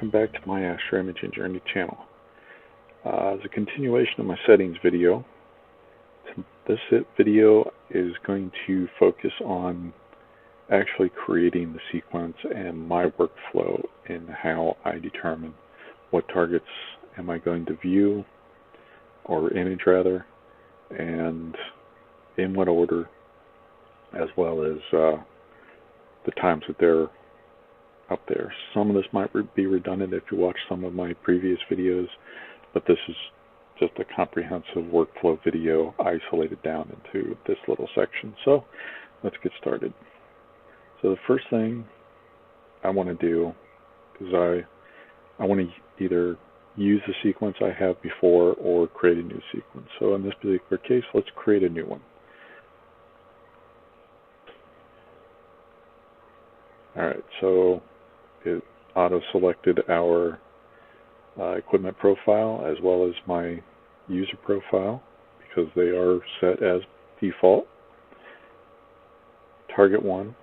welcome back to my Astro Imaging Journey channel. As a continuation of my settings video, this video is going to focus on actually creating the sequence and my workflow and how I determine what targets am I going to view, or image rather, and in what order, as well as the times that they're up there. Some of this might be redundant if you watch some of my previous videos, but this is just a comprehensive workflow video isolated down into this little section. So let's get started. So the first thing I want to do is I want to either use the sequence I have before or create a new sequence. So in this particular case, let's create a new one. Alright, so it auto-selected our equipment profile as well as my user profile because they are set as default. Target 1.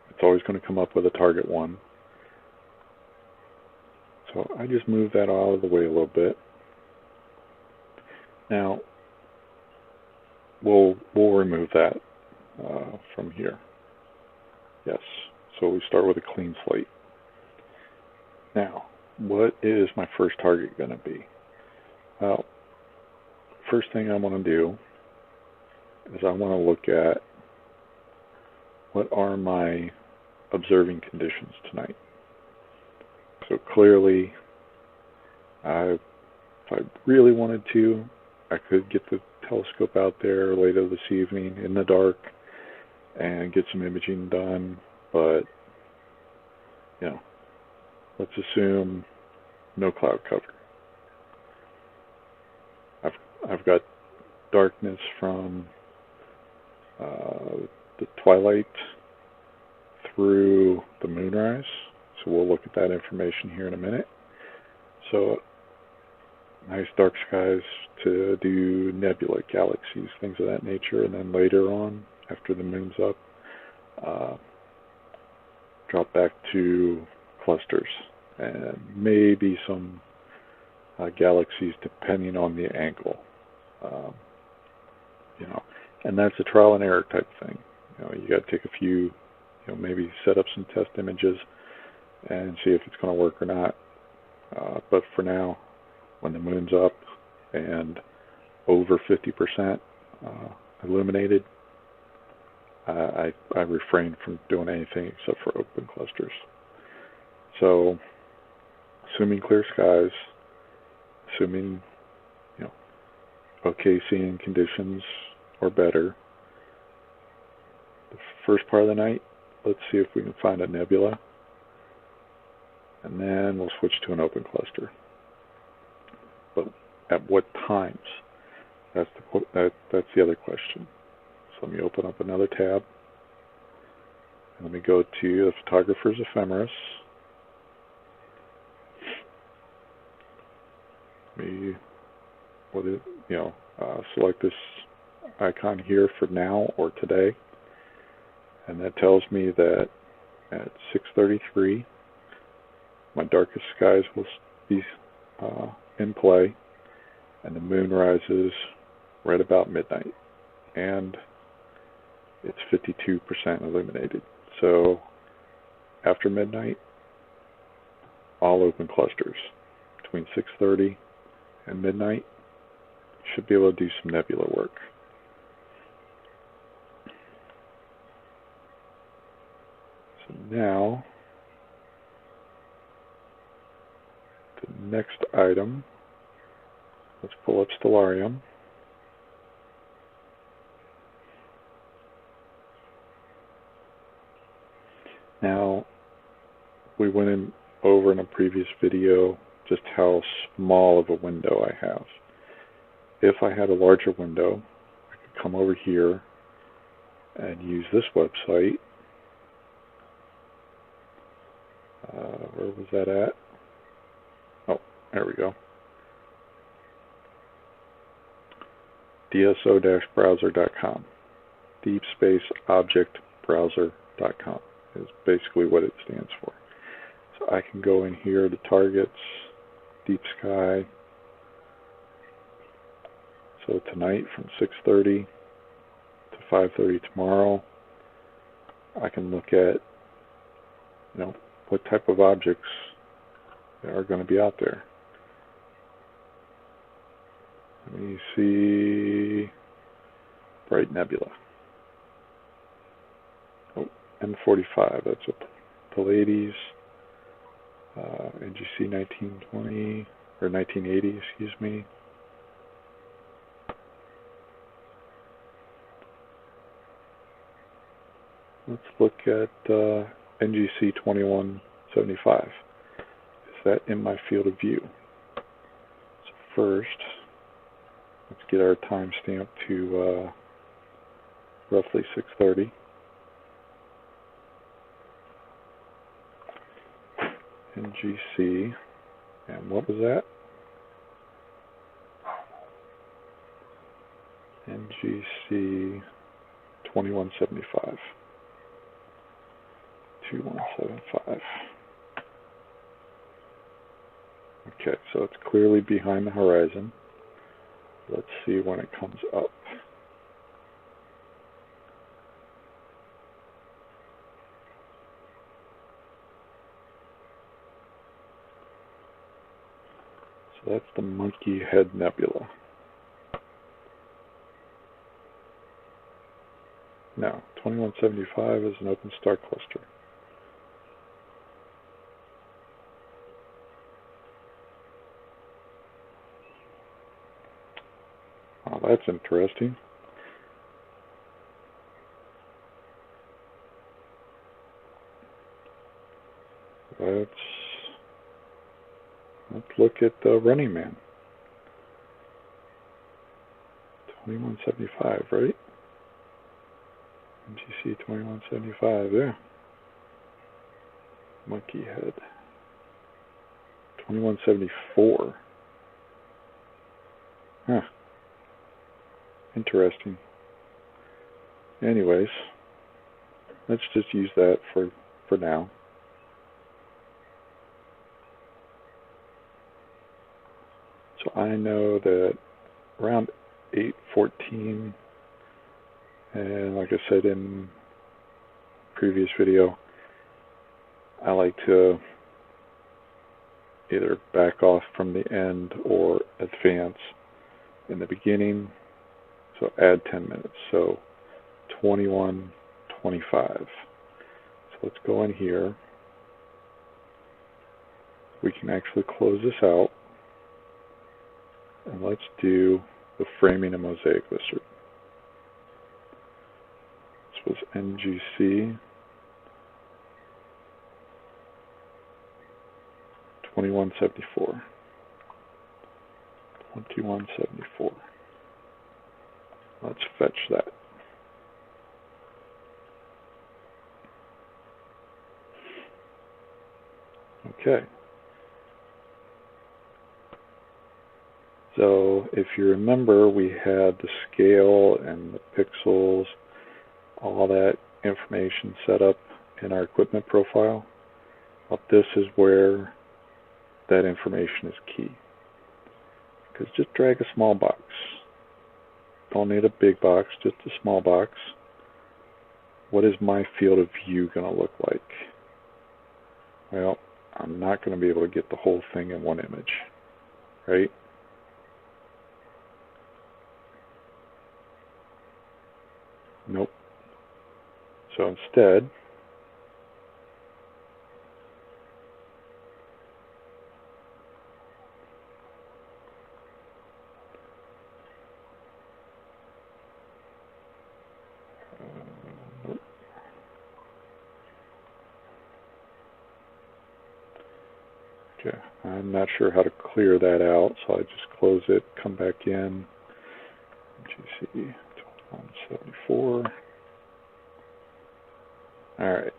It's always going to come up with a target 1. So I just move that out of the way a little bit. Now we'll remove that from here. Yes. So we start with a clean slate. Now, what is my first target going to be? Well, first thing I want to do is I want to look at what are my observing conditions tonight. So clearly, if I really wanted to, I could get the telescope out there later this evening in the dark and get some imaging done, but you know, let's assume no cloud cover. I've got darkness from the twilight through the moonrise, so we'll look at that information here in a minute. So nice dark skies to do nebula, galaxies, things of that nature, and then later on, after the moon's up, drop back to clusters and maybe some galaxies depending on the angle. You know, and that's a trial and error type thing. You know, you got to take a few, you know, maybe set up some test images and see if it's going to work or not. But for now, when the moon's up and over 50% illuminated, I refrain from doing anything except for open clusters. So, assuming clear skies, assuming, you know, okay seeing conditions or better, the first part of the night, let's see if we can find a nebula, and then we'll switch to an open cluster. But at what times? That's the other question. So let me open up another tab, and let me go to the photographer's ephemeris. Select this icon here for now or today, and that tells me that at 6:33 my darkest skies will be in play, and the moon rises right about midnight, and it's 52% illuminated. So after midnight, all open clusters. Between 6:30 and midnight, should be able to do some nebula work. So now, the next item, let's pull up Stellarium. Now, we went over in a previous video just how small of a window I have. If I had a larger window, I could come over here and use this website. Where was that at? Oh, there we go. dso-browser.com. DeepSpaceObjectBrowser.com is basically what it stands for. So I can go in here to targets, deep sky. So tonight from 6:30 to 5:30 tomorrow, I can look at, what type of objects are going to be out there. Let me see. Bright Nebula. Oh, M45. That's a Pleiades. NGC 1920 or 1980. Excuse me. Let's look at NGC 2175. Is that in my field of view? So first, let's get our timestamp to roughly 6:30. NGC, and what was that? NGC 2175. 2175. Okay, so it's clearly behind the horizon. Let's see when it comes up. So that's the Monkey Head Nebula. No, 2175 is an open star cluster. Oh, that's interesting. Let's look at the Running Man. 2175, right? NGC 2175, yeah. Monkey Head. 2174. Huh. Interesting. Anyways, let's just use that for now. So I know that around 8:14, and like I said in previous video, I like to either back off from the end or advance in the beginning. So add 10 minutes. So 21:25. So let's go in here. We can actually close this out. And let's do the framing and mosaic wizard. This was NGC 2174. 2174. Let's fetch that. Okay. So if you remember, we had the scale and the pixels, all that information set up in our equipment profile. Well, this is where that information is key. Because just drag a small box. Don't need a big box, just a small box. What is my field of view going to look like? Well, I'm not going to be able to get the whole thing in one image, right? Nope. So instead, okay, I'm not sure how to clear that out, so I just close it, come back in, GC 2174. Alright,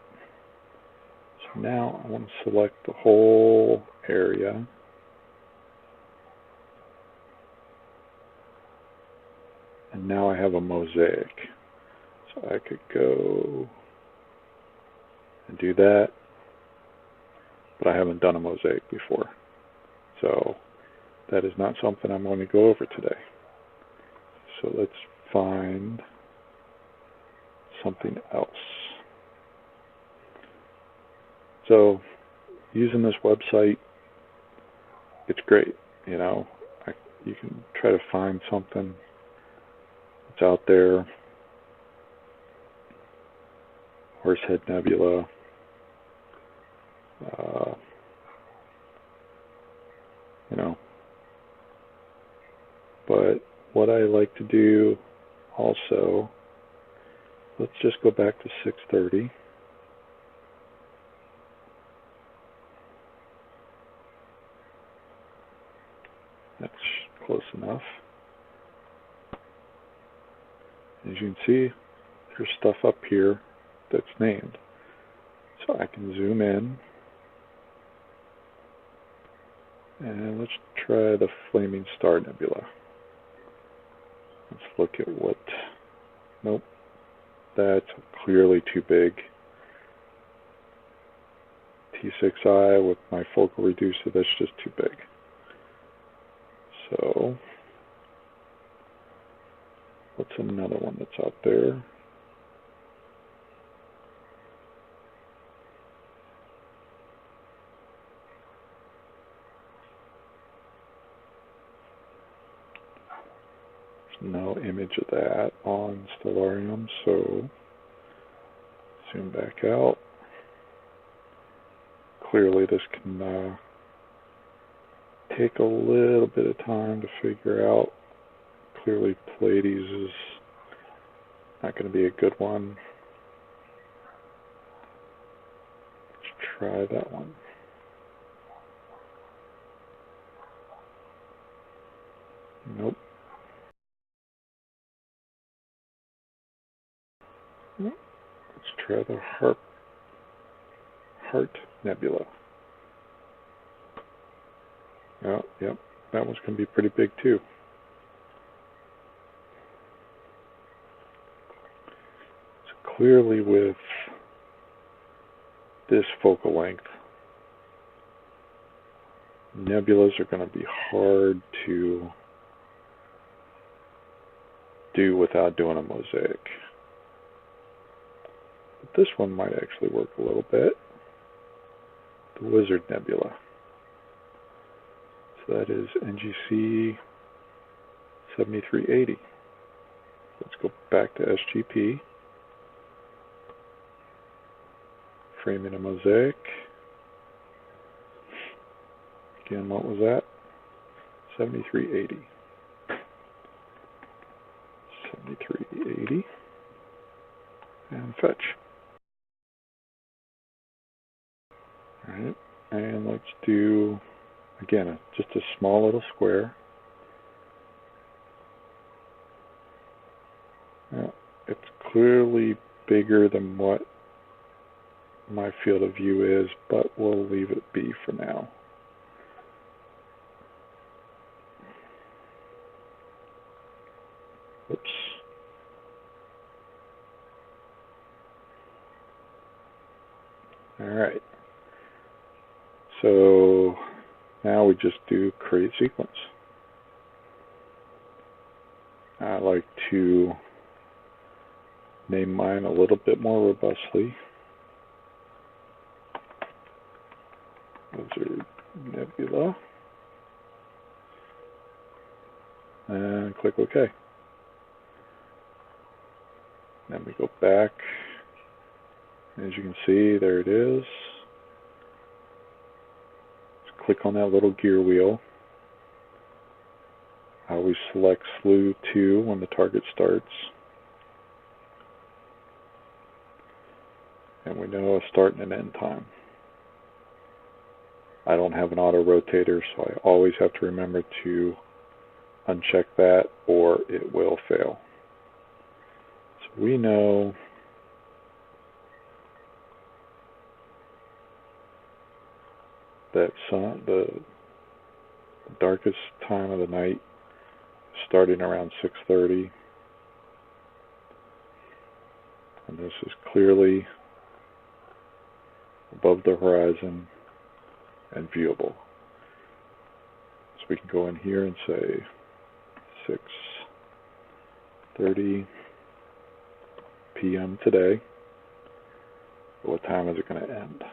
so now I want to select the whole area. And now I have a mosaic. So I could go and do that. but I haven't done a mosaic before. So that is not something I'm going to go over today. So let's find something else. So using this website, it's great. You know, you can try to find something that's out there. Horsehead Nebula. You know, but what I like to do also, let's just go back to 630. That's close enough. As you can see, there's stuff up here that's named. So I can zoom in. And let's try the Flaming Star Nebula. Let's look at what... Nope. That's clearly too big. T6i with my focal reducer, that's just too big. So, what's another one that's out there? There's no image of that on Stellarium, so zoom back out. Clearly this can take a little bit of time to figure out. Clearly Pleiades is not going to be a good one. Let's try that one. Nope. Let's try the Heart Nebula. Oh, yep, that one's going to be pretty big too. So clearly with this focal length, nebulas are going to be hard to do without doing a mosaic. But this one might actually work a little bit. The Wizard Nebula. So that is NGC 7380. Let's go back to SGP. Framing a mosaic. Again, what was that? 7380. 7380. And fetch. Alright, and let's do, again, just a small little square. Now, it's clearly bigger than what my field of view is, but we'll leave it be for now. Oops. Alright. So now we just do create sequence. I like to name mine a little bit more robustly. Wizard Nebula. And click OK. Then we go back. As you can see, there it is. Just click on that little gear wheel. I always select slew 2 when the target starts. And we know a start and an end time. I don't have an auto rotator, so I always have to remember to uncheck that or it will fail. So we know that the darkest time of the night is starting around 6:30, and this is clearly above the horizon. and viewable. So we can go in here and say 6:30 p.m. today. What time is it going to end?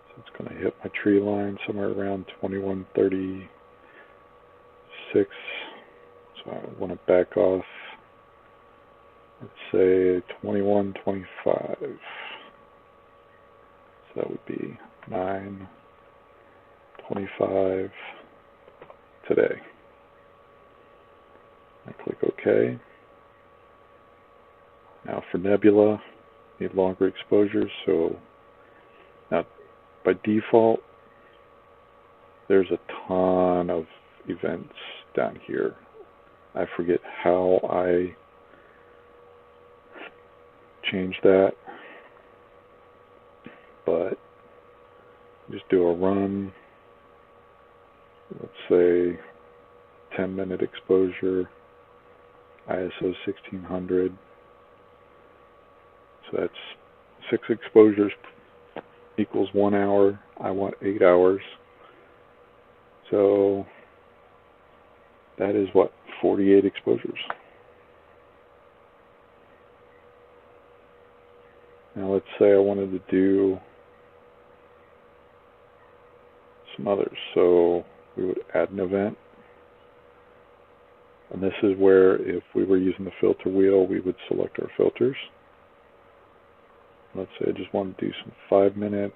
So it's going to hit my tree line somewhere around 21:36. So I want to back off. Let's say 21:25. So that would be 9:25 today. I click OK. Now for Nebula, need longer exposures. So now by default, there's a ton of events down here. I forget how I change that, but just do a run. Let's say 10-minute exposure, ISO 1600. So that's 6 exposures equals 1 hour. I want 8 hours. So that is what, 48 exposures. Now let's say I wanted to do some others. So we would add an event. And this is where, if we were using the filter wheel, we would select our filters. Let's say I just want to do some 5 minutes,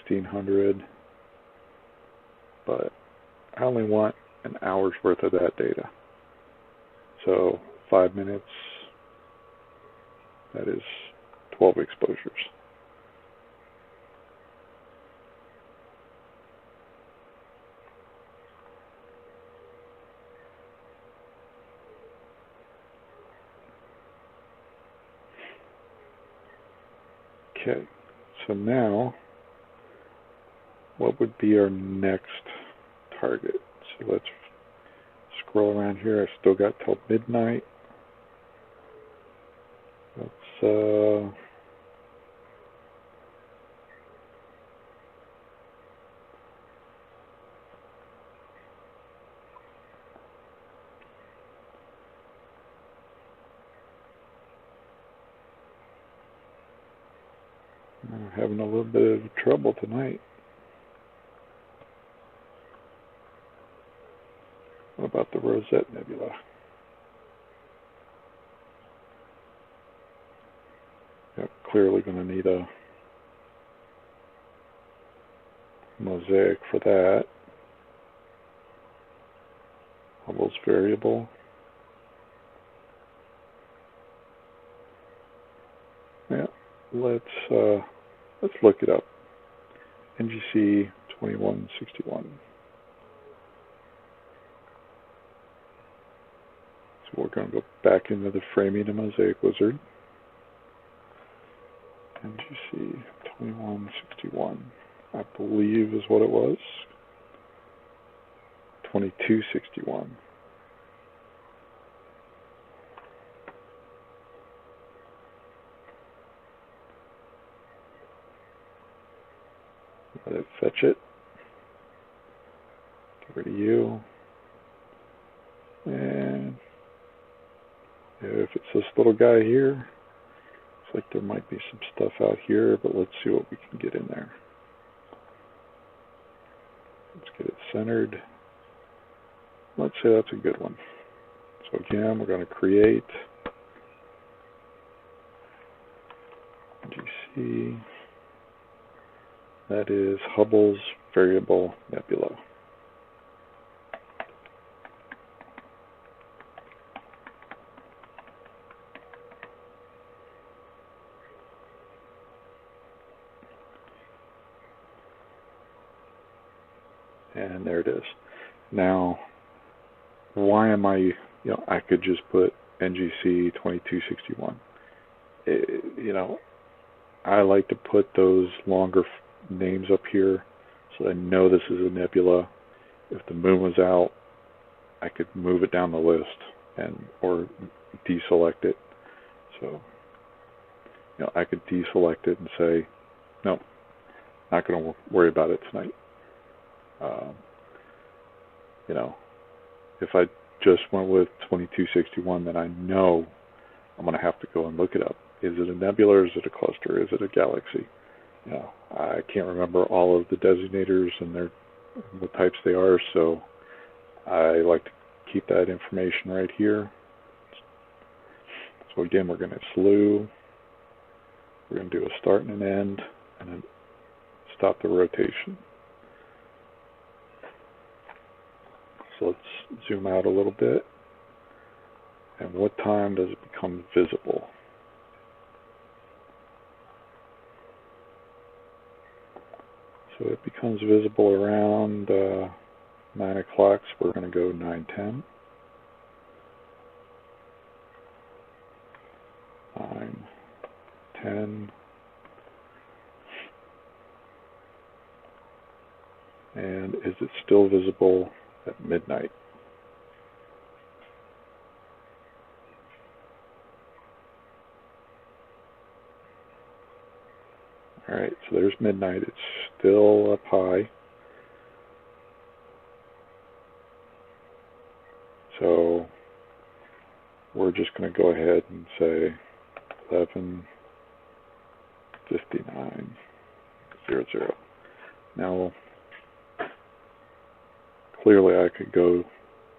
1600, but I only want an hour's worth of that data. So 5 minutes, that is 12 exposures. Okay, so now, what would be our next target? So let's scroll around here. I still got till midnight. Let's I'm having a little bit of trouble tonight. What about the Rosette Nebula? Yep, clearly going to need a mosaic for that. Hubble's variable. Yeah, let's look it up. NGC 2161. So we're going to go back into the framing and mosaic wizard. NGC 2161, I believe is what it was. 2261. Let it fetch it. Get rid of you. And if it's this little guy here, looks like there might be some stuff out here, but let's see what we can get in there. Let's get it centered. Let's say that's a good one. So again, we're going to create GC. That is Hubble's variable nebula. And there it is. Now, why am I, I could just put NGC 2261. I like to put those longer names up here so that I know this is a nebula. If the moon was out, I could move it down the list or deselect it. So, I could deselect it and say, no, not going to worry about it tonight. If I just went with 2261, then I know I'm going to have to go and look it up. Is it a nebula or is it a cluster? Is it a galaxy? I can't remember all of the designators and what types they are, so I like to keep that information right here. So again, we're going to slew. We're going to do a start and an end, and then stop the rotation. So let's zoom out a little bit. And what time does it become visible? So it becomes visible around 9 o'clock, so we're going to go 9:10. 9:10. And is it still visible at midnight? Alright, so there's midnight. It's still up high. So we're just going to go ahead and say 11:59:00. Now, clearly I could go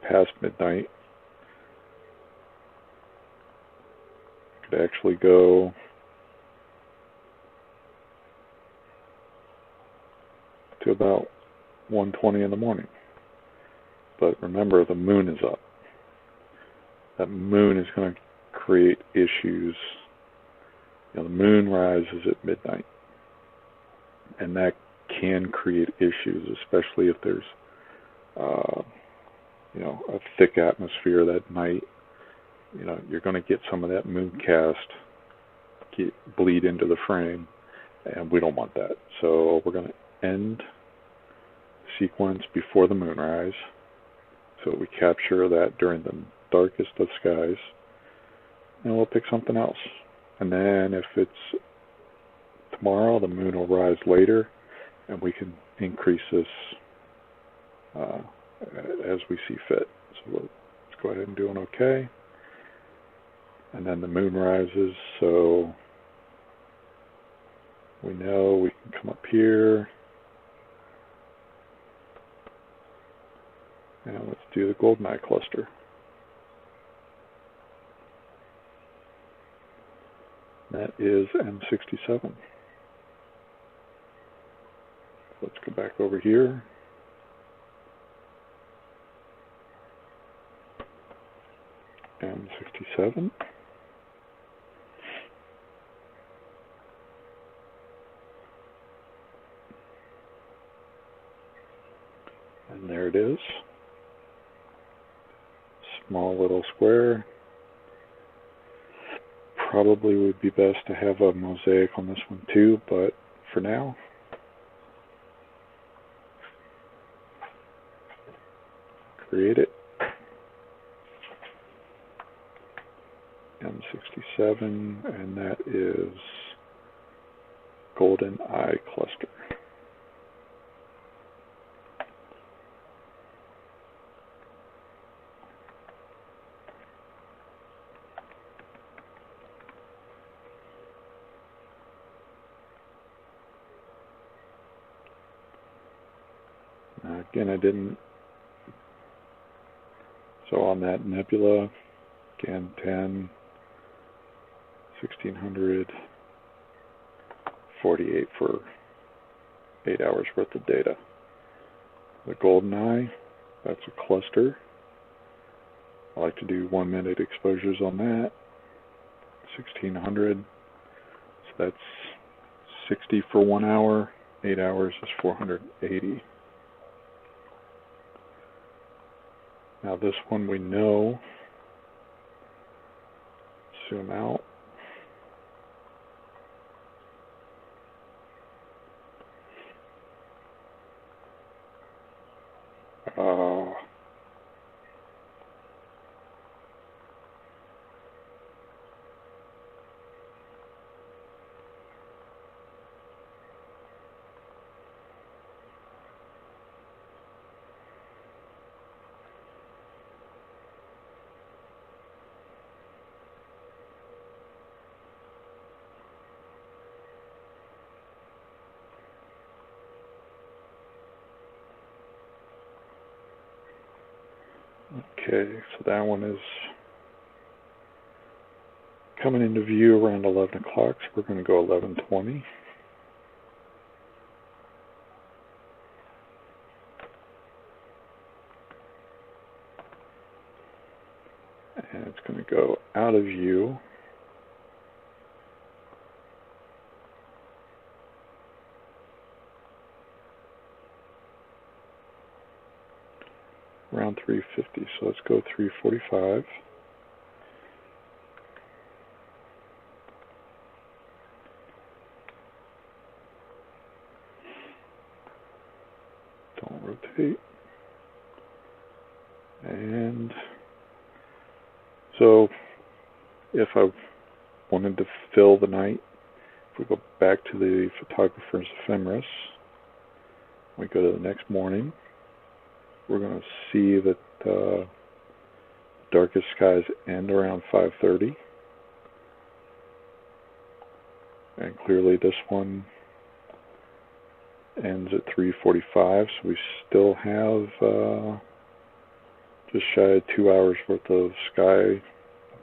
past midnight. I could actually go to about 1:20 in the morning. But remember, the moon is up. That moon is going to create issues. The moon rises at midnight, and that can create issues, especially if there's a thick atmosphere that night. You're going to get some of that moon cast bleed into the frame, and we don't want that. So we're going to end sequence before the moonrise, so we capture that during the darkest of skies, and we'll pick something else. And then if it's tomorrow, the moon will rise later, and we can increase this as we see fit. So let's go ahead and do an OK. And then the moon rises, so we know we can come up here. And let's do the golden eye cluster. That is M67. Let's go back over here. M67. And there it is. Small little square. Probably would be best to have a mosaic on this one too, but for now, create it. M67, and that is golden eye cluster. Again, I didn't. So on that nebula, again, 10, 1600, 48 for 8 hours worth of data. The golden eye, that's a cluster. I like to do 1 minute exposures on that. 1600, so that's 60 for 1 hour. 8 hours is 480. Now this one we know. Zoom out. Okay, so that one is coming into view around 11 o'clock, so we're going to go 11:20. And it's going to go out of view around 3:50, so let's go 3:45. Don't rotate. And so if I wanted to fill the night, if we go back to the photographer's ephemeris, we go to the next morning, we're going to see that darkest skies end around 5:30. And clearly this one ends at 3:45, so we still have just shy of 2 hours worth of sky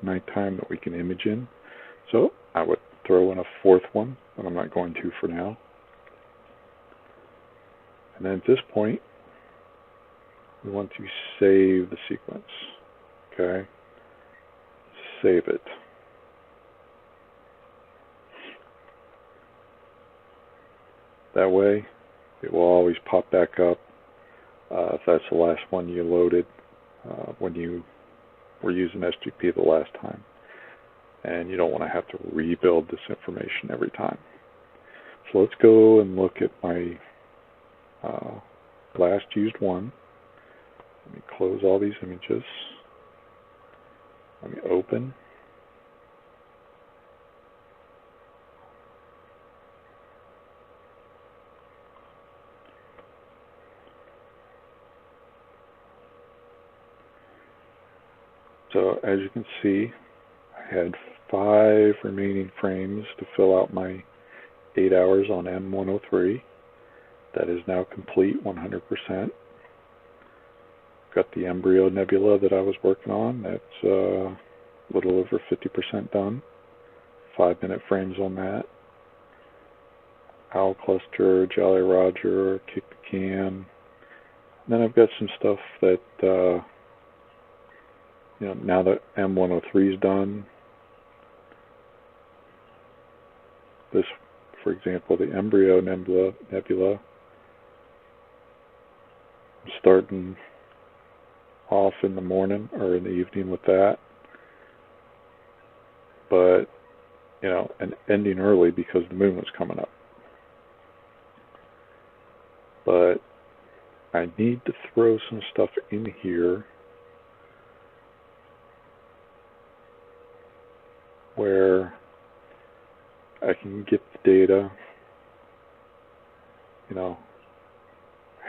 nighttime that we can image in. So I would throw in a fourth one, but I'm not going to for now. And then at this point, we want to save the sequence. Okay? Save it. That way, it will always pop back up if that's the last one you loaded when you were using SGP the last time. And you don't want to have to rebuild this information every time. So let's go and look at my last used one. Let me close all these images. Let me open. So as you can see, I had 5 remaining frames to fill out my 8 hours on M103. That is now complete 100%. Got the embryo nebula that I was working on. That's a little over 50% done. 5-minute frames on that. Owl cluster, Jolly Roger, kick the can. And then I've got some stuff that now that M103 is done, this, for example, the embryo nebula, I'm starting off in the morning or in the evening with that, but and ending early because the moon was coming up. But I need to throw some stuff in here where I can get the data.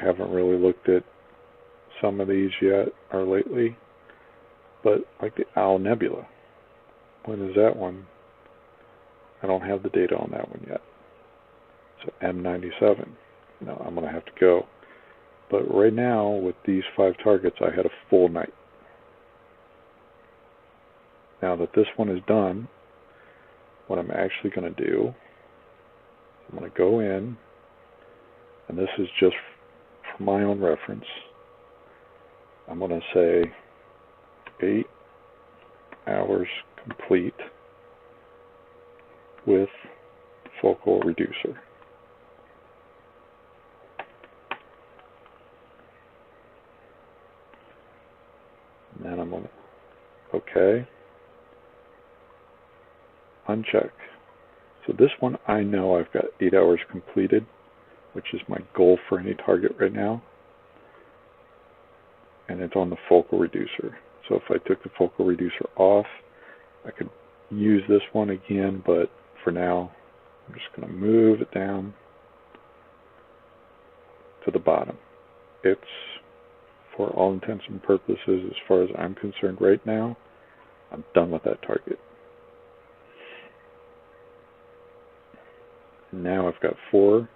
Haven't really looked at some of these yet or lately, but like the Owl Nebula, when is that one? I don't have the data on that one yet. So M97, I'm going to have to go. But right now, with these 5 targets, I had a full night. Now that this one is done, what I'm actually going to do, I'm going to go in, and this is just for my own reference. I'm going to say 8 hours complete with focal reducer. And then I'm going to, okay, uncheck. So this one I know I've got 8 hours completed, which is my goal for any target right now. and it's on the focal reducer. So if I took the focal reducer off, I could use this one again, but for now, I'm just going to move it down to the bottom. It's, for all intents and purposes, as far as I'm concerned right now, I'm done with that target. Now I've got 4.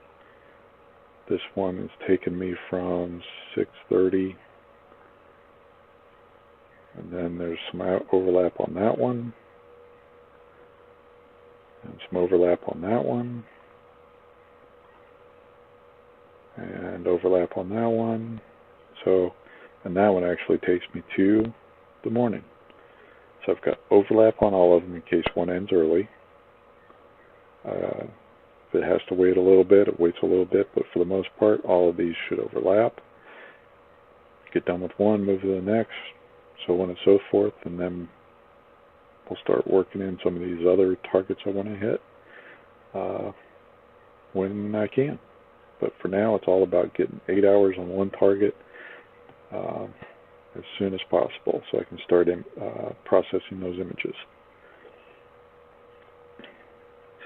This one is taking me from 630, and then there's some overlap on that one, and some overlap on that one, and overlap on that one. So, and that one actually takes me to the morning. So I've got overlap on all of them in case one ends early. If it has to wait a little bit, it waits a little bit, but for the most part, all of these should overlap. Get done with one, move to the next, so on and so forth, and then we'll start working in some of these other targets I want to hit when I can. But for now, it's all about getting 8 hours on one target as soon as possible, so I can start processing those images.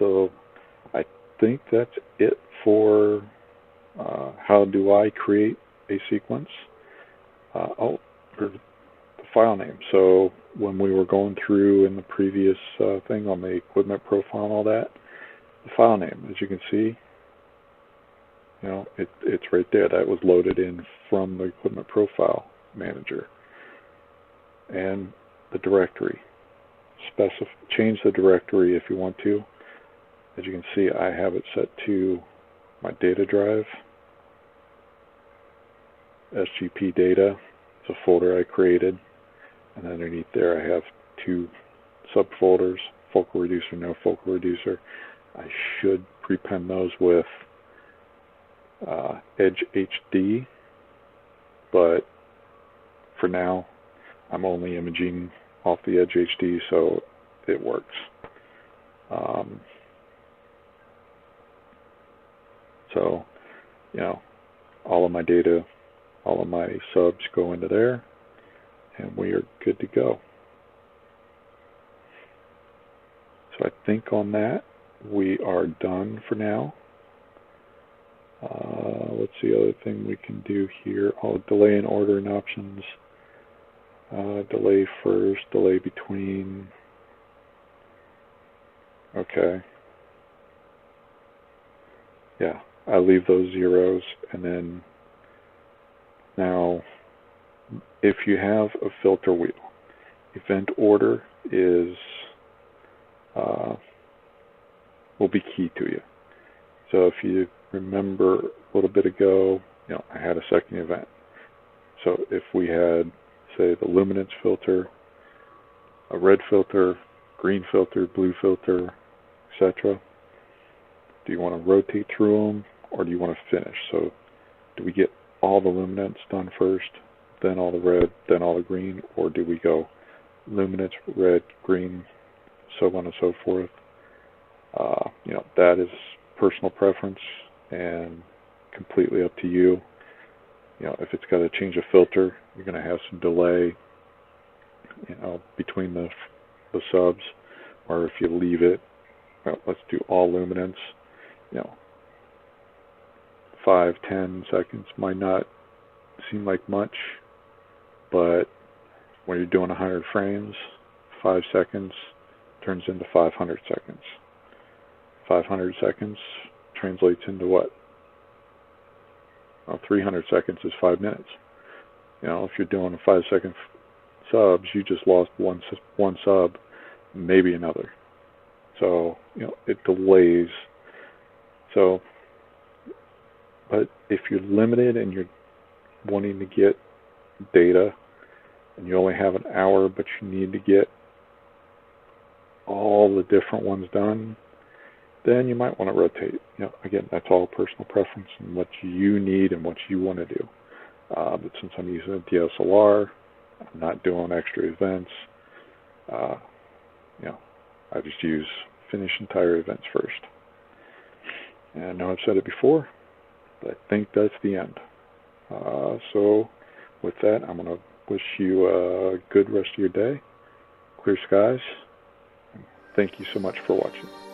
So I think that's it for how do I create a sequence. For the file name. So when we were going through in the previous thing on the equipment profile and all that, the file name, as you can see, you know, it's right there. That was loaded in from the equipment profile manager. And the directory. Change the directory if you want to. As you can see, I have it set to my data drive. SGP data. It's a folder I created. And underneath there I have 2 subfolders, focal reducer, no focal reducer. I should prepend those with Edge HD, but for now I'm only imaging off the Edge HD, so it works. So, you know, all of my data, all of my subs go into there, and we are good to go. So I think on that, we are done for now. What's the other thing we can do here? Oh, delay and ordering options. Delay first, delay between. Okay. Yeah, I leave those zeros, and then now if you have a filter wheel, event order is will be key to you. So if you remember a little bit ago, you know, I had a second event. So if we had, say, the luminance filter, a red filter, green filter, blue filter, etc., do you want to rotate through them, or do you want to finish? So do we get all the luminance done first, then all the red, then all the green, or do we go luminance, red, green, so on and so forth? You know, that is personal preference and completely up to you. You know, if it's got to change a filter, you're going to have some delay, you know, between the subs, or if you leave it, well, let's do all luminance, you know, 5-10 seconds might not seem like much, but when you're doing 100 frames, 5 seconds turns into 500 seconds. 500 seconds translates into what? Well, 300 seconds is 5 minutes. You know, if you're doing a 5-second subs, you just lost one sub, maybe another. So, you know, it delays. So, but if you're limited and you're wanting to get data and you only have an hour, but you need to get all the different ones done, then you might want to rotate. You know, again, that's all personal preference and what you need and what you want to do. But since I'm using a DSLR, I'm not doing extra events. You know, I just finish entire events first. And I know I've said it before, but I think that's the end. So with that, I'm going to wish you a good rest of your day, clear skies. Thank you so much for watching.